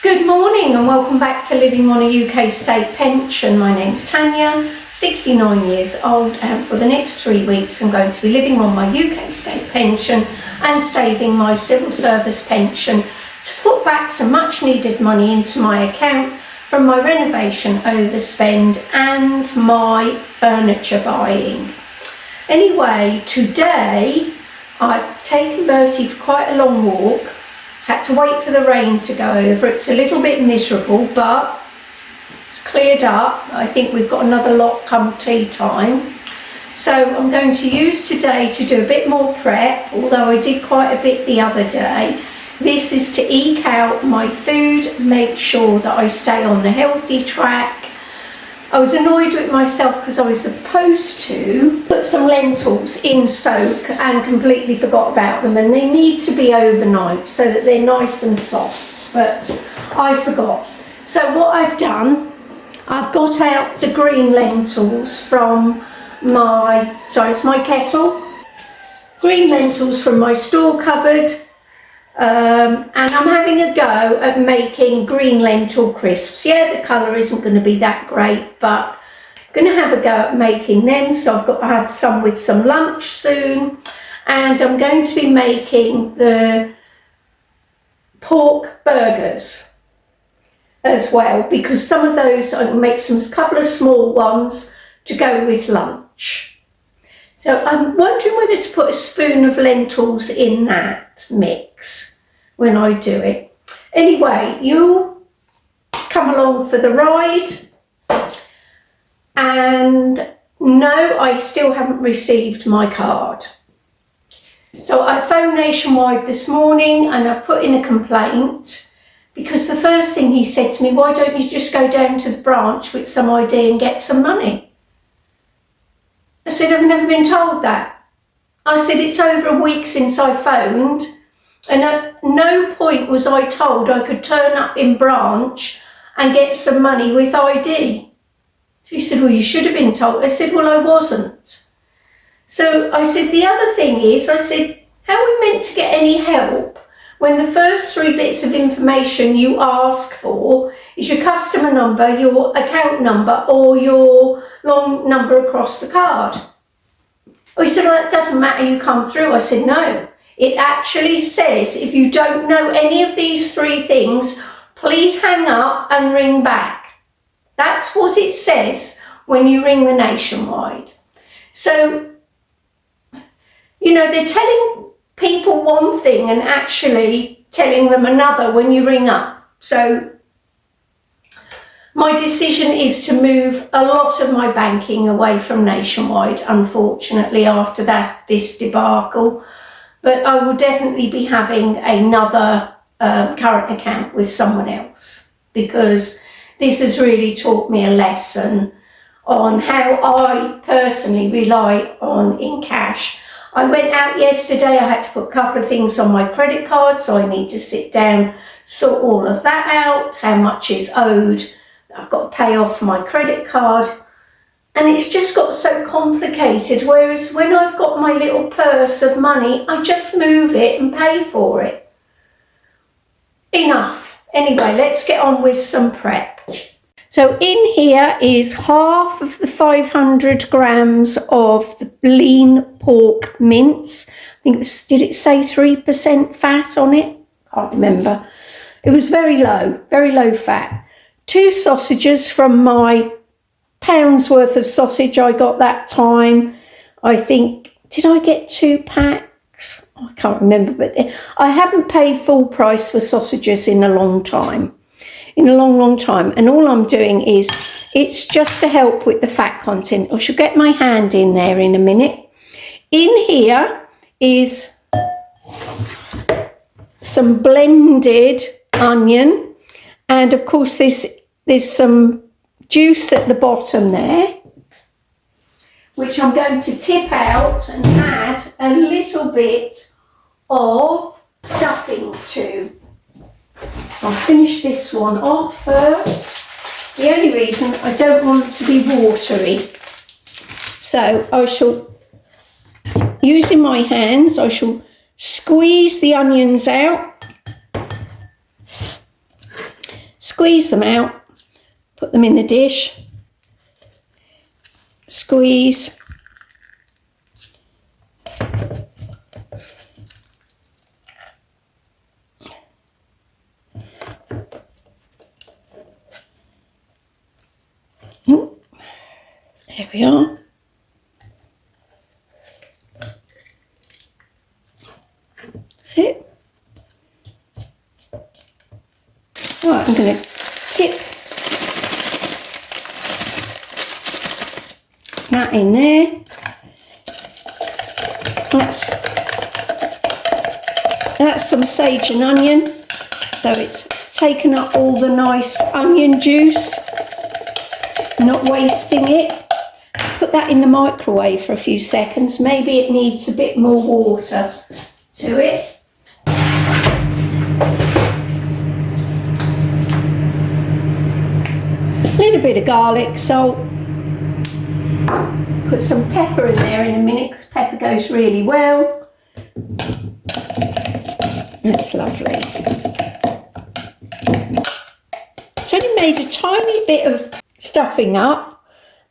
Good morning and welcome back to Living on a UK State Pension. My name's Tanya, 69 years old, and for the next 3 weeks I'm going to be living on my UK State Pension and saving my civil service pension to put back some much needed money into my account from my renovation overspend and my furniture buying. Anyway, today I've taken Bertie for quite a long walk. Had to wait for the rain to go over. It's a little bit miserable, but it's cleared up. I think we've got another lot come tea time. So I'm going to use today to do a bit more prep, although I did quite a bit the other day. This is to eke out my food, make sure that I stay on the healthy track. I was annoyed with myself because I was supposed to put some lentils in soak and completely forgot about them, and they need to be overnight so that they're nice and soft, but I forgot. So what I've done, I've got out the green lentils from it's my kettle. Green lentils from my store cupboard. And I'm having a go at making green lentil crisps. Yeah, the colour isn't going to be that great, but I'm going to have a go at making them. So I've got to have some with some lunch soon. And I'm going to be making the pork burgers as well, because some of those I can make a couple of small ones to go with lunch. So I'm wondering whether to put a spoon of lentils in that mix when I do it. Anyway, you come along for the ride. And no, I still haven't received my card. So I phoned Nationwide this morning and I've put in a complaint, because the first thing he said to me, why don't you just go down to the branch with some ID and get some money? I said, I've never been told that. I said, it's over a week since I phoned, and at no point was I told I could turn up in branch and get some money with ID. She said, well, you should have been told. I said, well, I wasn't. So I said, the other thing is, I said, how are we meant to get any help when the first 3 bits of information you ask for is your customer number, your account number, or your long number across the card? Oh, he said, well, that doesn't matter, you come through. I said, no, it actually says if you don't know any of these 3 things, please hang up and ring back. That's what it says when you ring the Nationwide. So, you know, they're telling people one thing and actually telling them another when you ring up. So my decision is to move a lot of my banking away from Nationwide, unfortunately, after this debacle. But I will definitely be having another current account with someone else, because this has really taught me a lesson on how I personally rely on in cash. I went out yesterday, I had to put a couple of things on my credit card, so I need to sit down, sort all of that out, how much is owed, I've got to pay off my credit card, and it's just got so complicated, whereas when I've got my little purse of money, I just move it and pay for it. Enough. Anyway, let's get on with some prep. So in here is half of the 500 grams of the lean pork mince. I think it was, did it say 3% fat on it? Can't remember. It was very low fat. 2 sausages from my pound's worth of sausage I got that time. I think, did I get 2 packs? I can't remember, but I haven't paid full price for sausages in a long time. Long time, and all I'm doing is, it's just to help with the fat content. I shall get my hand in there in a minute. In here is some blended onion, and of course there's some juice at the bottom there, which I'm going to tip out and add a little bit of stuffing to. I'll finish this one off first. The only reason I don't want it to be watery. So I shall, using my hands, I shall squeeze the onions out. Squeeze them out, put them in the dish, squeeze. Oh, there we are. That's it. Right, I'm going to tip that in there. That's some sage and onion, so it's taken up all the nice onion juice, not wasting it. Put that in the microwave for a few seconds. Maybe it needs a bit more water to it. A little bit of garlic, salt. Put some pepper in there in a minute because pepper goes really well. That's lovely. It's only made a tiny bit of stuffing up,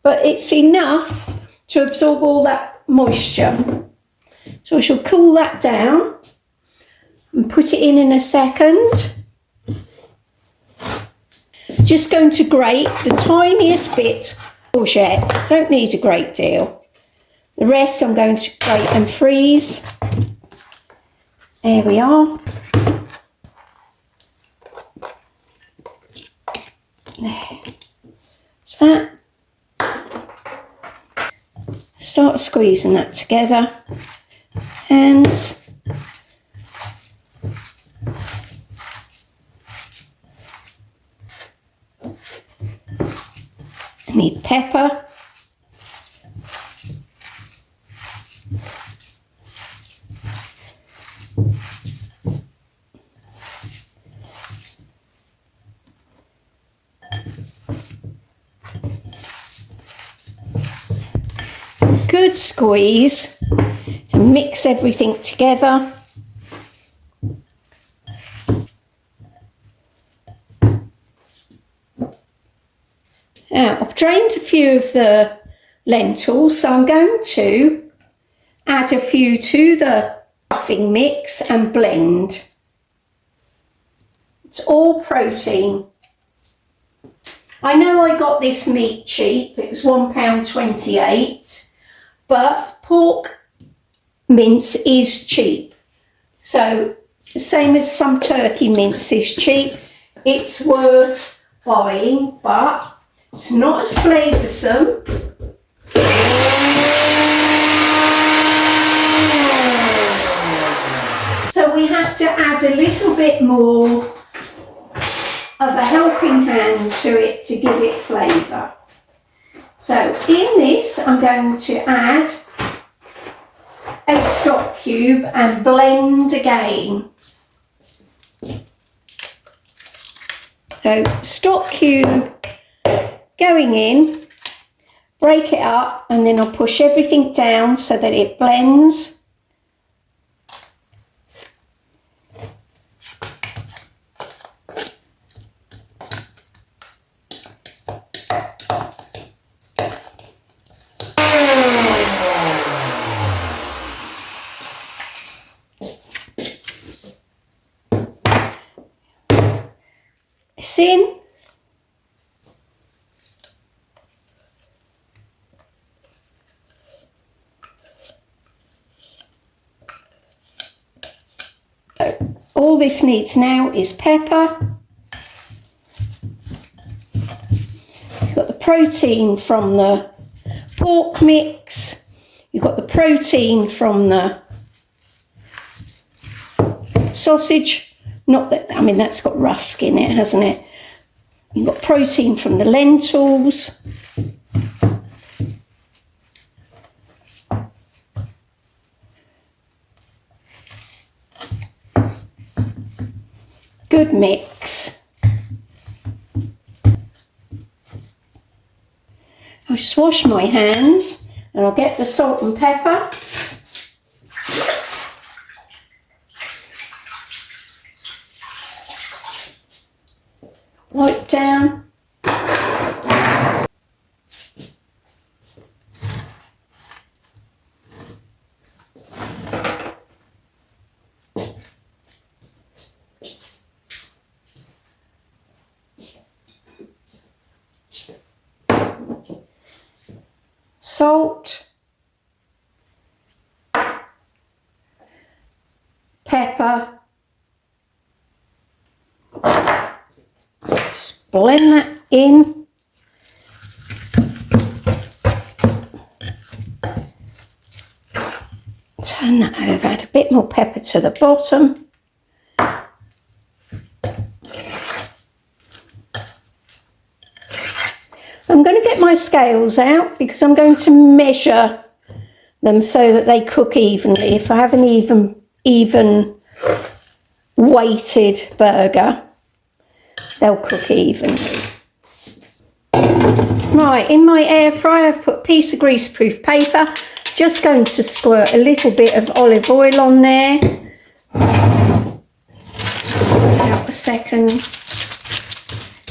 but it's enough to absorb all that moisture. So I shall cool that down and put it in a second. Just going to grate the tiniest bit of courgette. Don't need a great deal. The rest I'm going to grate and freeze. There we are. There. So that. Start squeezing that together. And I need pepper. Good squeeze to mix everything together. Now, I've drained a few of the lentils, so I'm going to add a few to the stuffing mix and blend. It's all protein. I know I got this meat cheap, it was £1.28, but pork mince is cheap. So, the same as some turkey mince is cheap, it's worth buying, but it's not as flavoursome. So we have to add a little bit more of a helping hand to it to give it flavour. So in this I'm going to add a stock cube and blend again. So stock cube going in, break it up, and then I'll push everything down so that it blends. It's in. All this needs now is pepper. You've got the protein from the pork mix. You've got the protein from the sausage. Not that, I mean, that's got rusk in it, hasn't it? You've got protein from the lentils. Good mix. I'll just wash my hands and I'll get the salt and pepper. wipe down. Salt, pepper, just blend that in. Turn that over, add a bit more pepper to the bottom. I'm going to get my scales out because I'm going to measure them so that they cook evenly. If I have an even weighted burger, they'll cook evenly. Right, in my air fryer I've put a piece of greaseproof paper. Just going to squirt a little bit of olive oil on there. Just pour it out a second.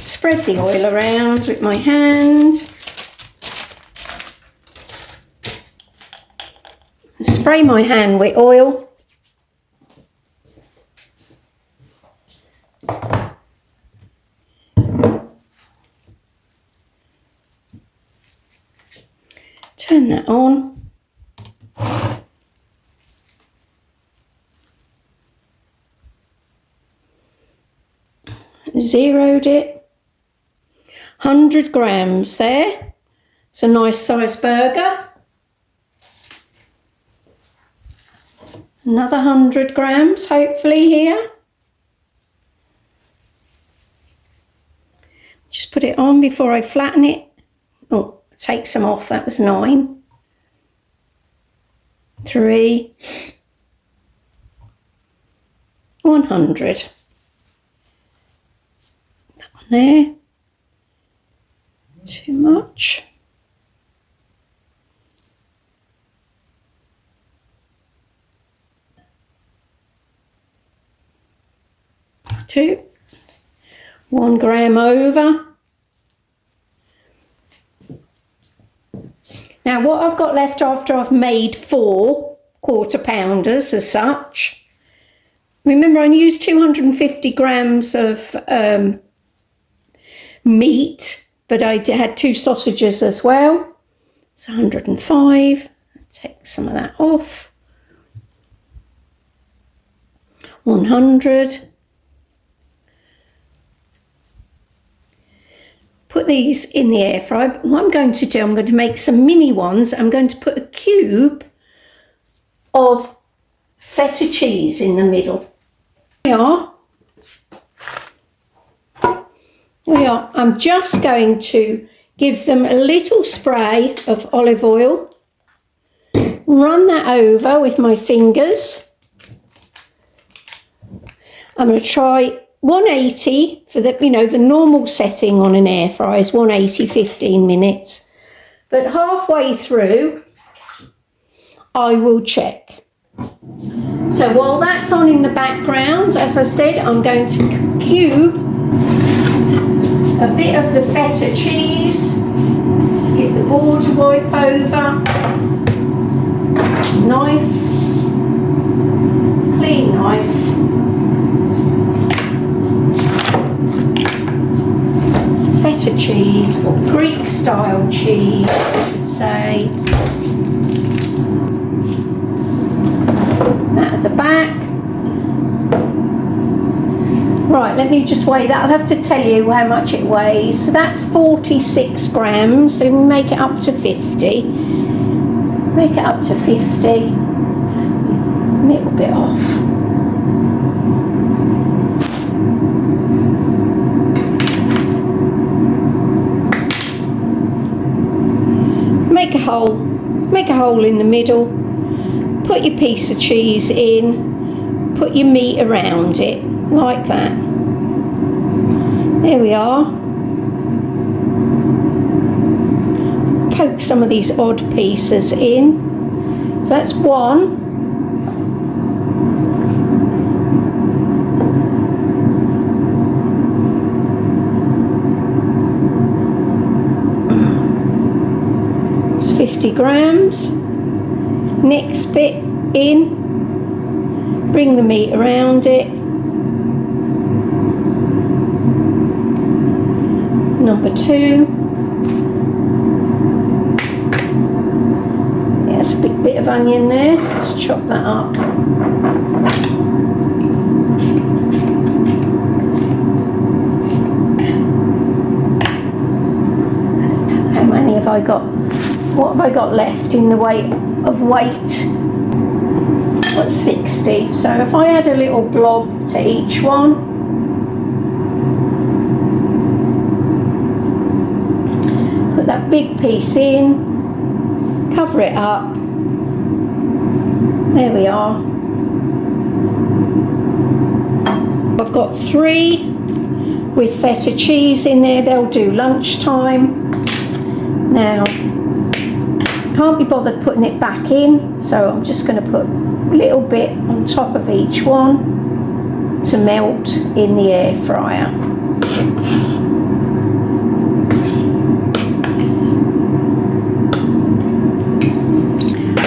Spread the oil around with my hand. Spray my hand with oil. Turn that on. Zeroed it. 100 grams there. It's a nice size burger. Another 100 grams hopefully here. Just put it on before I flatten it. Oh, take some off, that was 9. 3. 100. That one there. Too much. 2. 1 gram over. Now what I've got left after I've made 4 quarter pounders as such. Remember I used 250 grams of meat. But I had 2 sausages as well. It's 105. I'll take some of that off. 100. Put these in the air fryer. What I'm going to do, I'm going to make some mini ones. I'm going to put a cube of feta cheese in the middle. There we are. There we are. I'm just going to give them a little spray of olive oil. Run that over with my fingers. I'm going to try 180 for the, the normal setting on an air fryer is 180, 15 minutes. But halfway through, I will check. So while that's on in the background, as I said, I'm going to cube a bit of the feta cheese to give the board a wipe over. Knife, clean knife. Feta cheese, or Greek style cheese, I should say. That at the back. Right, let me just weigh that. I'll have to tell you how much it weighs. So that's 46 grams. So we make it up to 50. Make it up to 50. A little bit off. Make a hole in the middle. Put your piece of cheese in. Put your meat around it. Like that. There we are. Poke some of these odd pieces in. So that's 1. 50 grams. Next bit in, bring the meat around it. Number 2. Yeah, that's a big bit of onion there. Let's chop that up. How many have I got? What have I got left in the weight? What's 60? So if I add a little blob to each one, put that big piece in, cover it up. There we are. I've got 3 with feta cheese in there. They'll do lunchtime. Now, can't be bothered putting it back in, so I'm just going to put a little bit on top of each one to melt in the air fryer.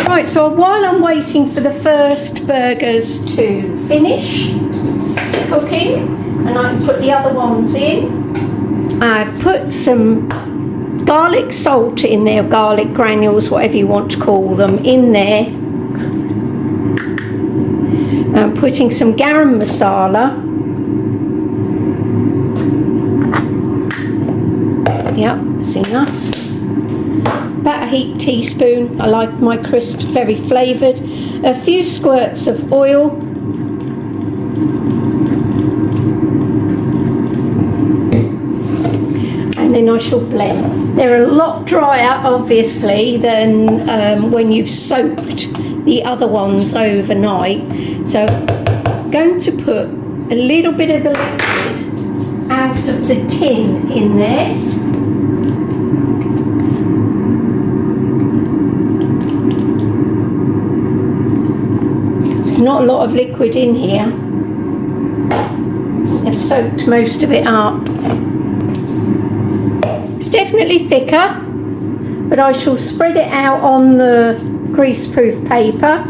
Right, so while I'm waiting for the first burgers to finish cooking and I can put the other ones in, I've put some garlic salt in there, garlic granules, whatever you want to call them, in there. I'm putting some garam masala. Yep, that's enough. About a heaped teaspoon. I like my crisps very flavoured. A few squirts of oil. And then I shall blend. They're a lot drier, obviously, than when you've soaked the other ones overnight. So I'm going to put a little bit of the liquid out of the tin in there. There's not a lot of liquid in here. I've soaked most of it up. Definitely thicker, but I shall spread it out on the greaseproof paper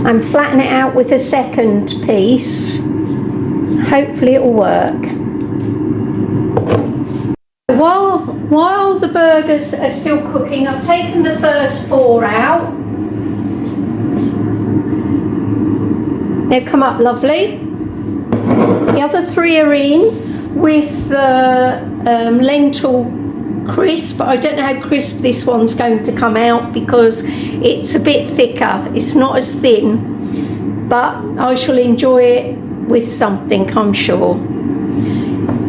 and flatten it out with a second piece. Hopefully it will work. While the burgers are still cooking, I've taken the first 4 out. They've come up lovely. The other 3 are in with the lentil crisp. I don't know how crisp this one's going to come out because it's a bit thicker. It's not as thin, but I shall enjoy it with something, I'm sure.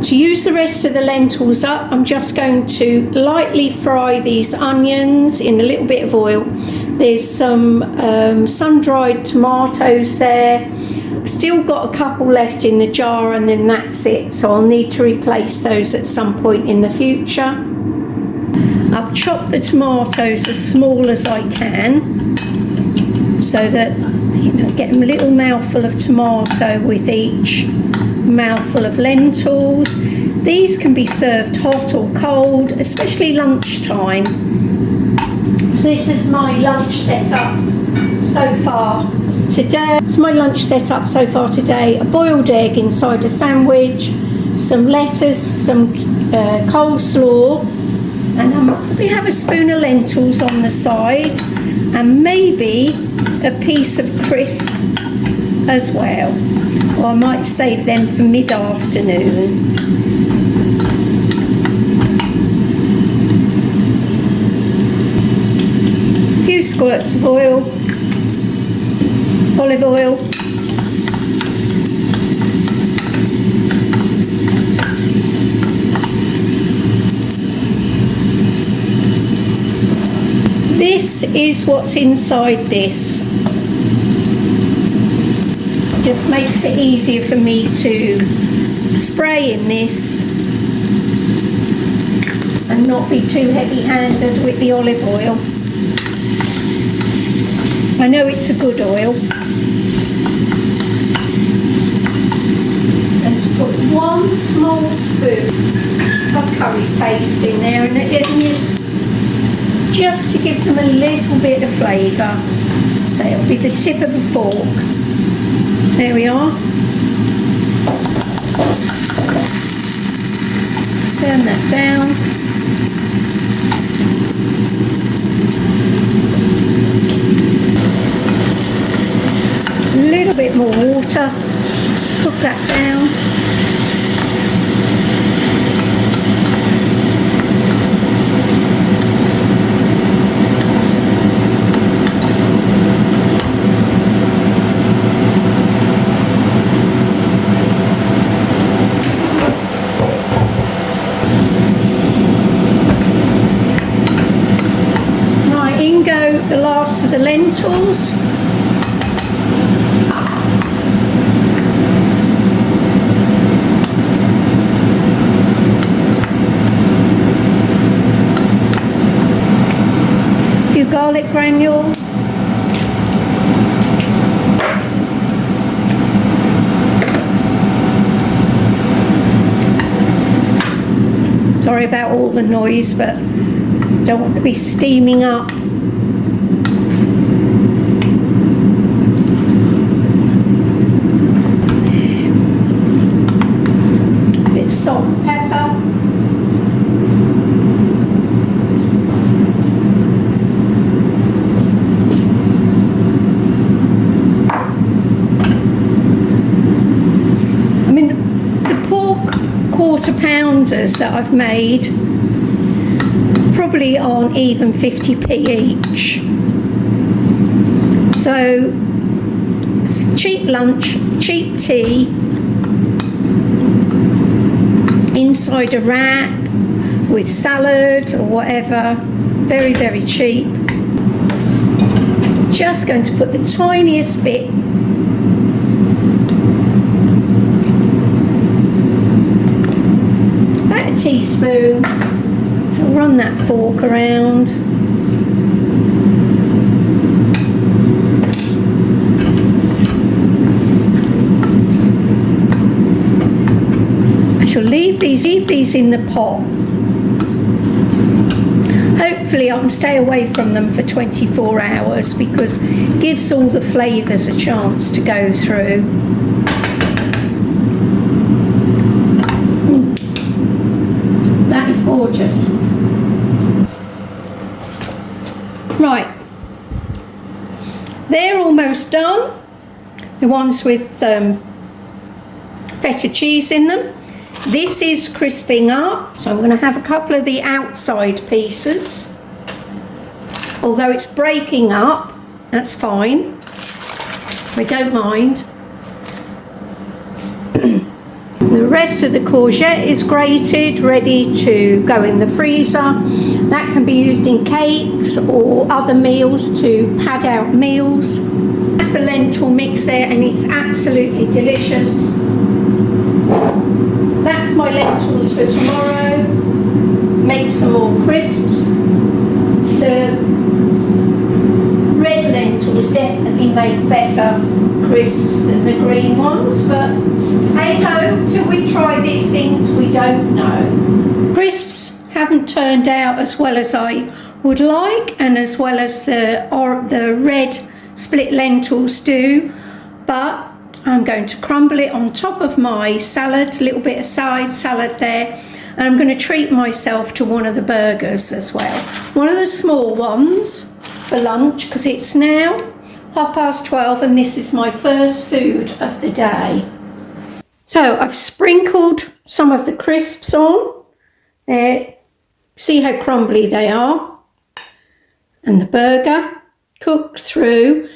To use the rest of the lentils up, I'm just going to lightly fry these onions in a little bit of oil. There's some sun-dried tomatoes there. Still got a couple left in the jar and then that's it, so I'll need to replace those at some point in the future. I've chopped the tomatoes as small as I can so that get a little mouthful of tomato with each mouthful of lentils. These can be served hot or cold, especially lunchtime. So this is my lunch setup so far today. It's my lunch setup so far today. A boiled egg inside a sandwich, some lettuce, some coleslaw, and I'll probably have a spoon of lentils on the side and maybe a piece of crisp as well. Or I might save them for mid-afternoon. A few squirts of oil, olive oil. This is what's inside this. Just makes it easier for me to spray in this and not be too heavy-handed with the olive oil. I know it's a good oil. And to put 1 small spoon of curry paste in there, and just to give them a little bit of flavour. So it'll be the tip of a fork. There we are. Turn that down. A little bit more water. Cook that down. The last of the lentils. A few garlic granules. Sorry about all the noise, but don't want to be steaming up. Salt and pepper. I mean, the pork quarter pounders that I've made probably aren't even 50p each. So, cheap lunch, cheap tea, inside a wrap with salad or whatever, very, very cheap. Just going to put the tiniest bit about a teaspoon. I'll run that fork around. Leave these in the pot. Hopefully I can stay away from them for 24 hours because it gives all the flavours a chance to go through. That is gorgeous. Right, they're almost done. The ones with feta cheese in them. This is crisping up, so I'm going to have a couple of the outside pieces. Although it's breaking up, that's fine. I don't mind. The rest of the courgette is grated, ready to go in the freezer. That can be used in cakes or other meals to pad out meals. That's the lentil mix there, and it's absolutely delicious. That's my lentils for tomorrow. Make some more crisps. The red lentils definitely make better crisps than the green ones, but hey ho, till we try these things we don't know. Crisps haven't turned out as well as I would like, and as well as the red split lentils do, but I'm going to crumble it on top of my salad, a little bit of side salad there, and I'm going to treat myself to one of the burgers as well. One of the small ones for lunch, because it's now 12:30 and this is my first food of the day. So I've sprinkled some of the crisps on there. See how crumbly they are. And the burger cooked through.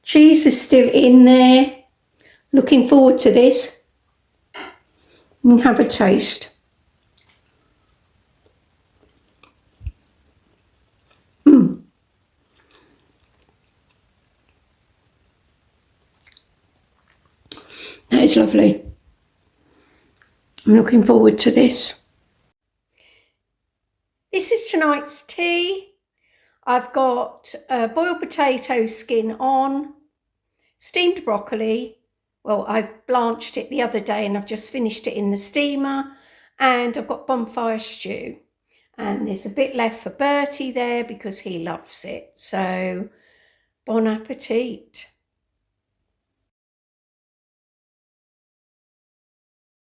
Cheese is still in there. Looking forward to this. And have a taste. That is lovely. I'm looking forward to this. This is tonight's tea. I've got boiled potato skin on, steamed broccoli. Well, I blanched it the other day and I've just finished it in the steamer. And I've got bonfire stew. And there's a bit left for Bertie there because he loves it. So, bon appetit.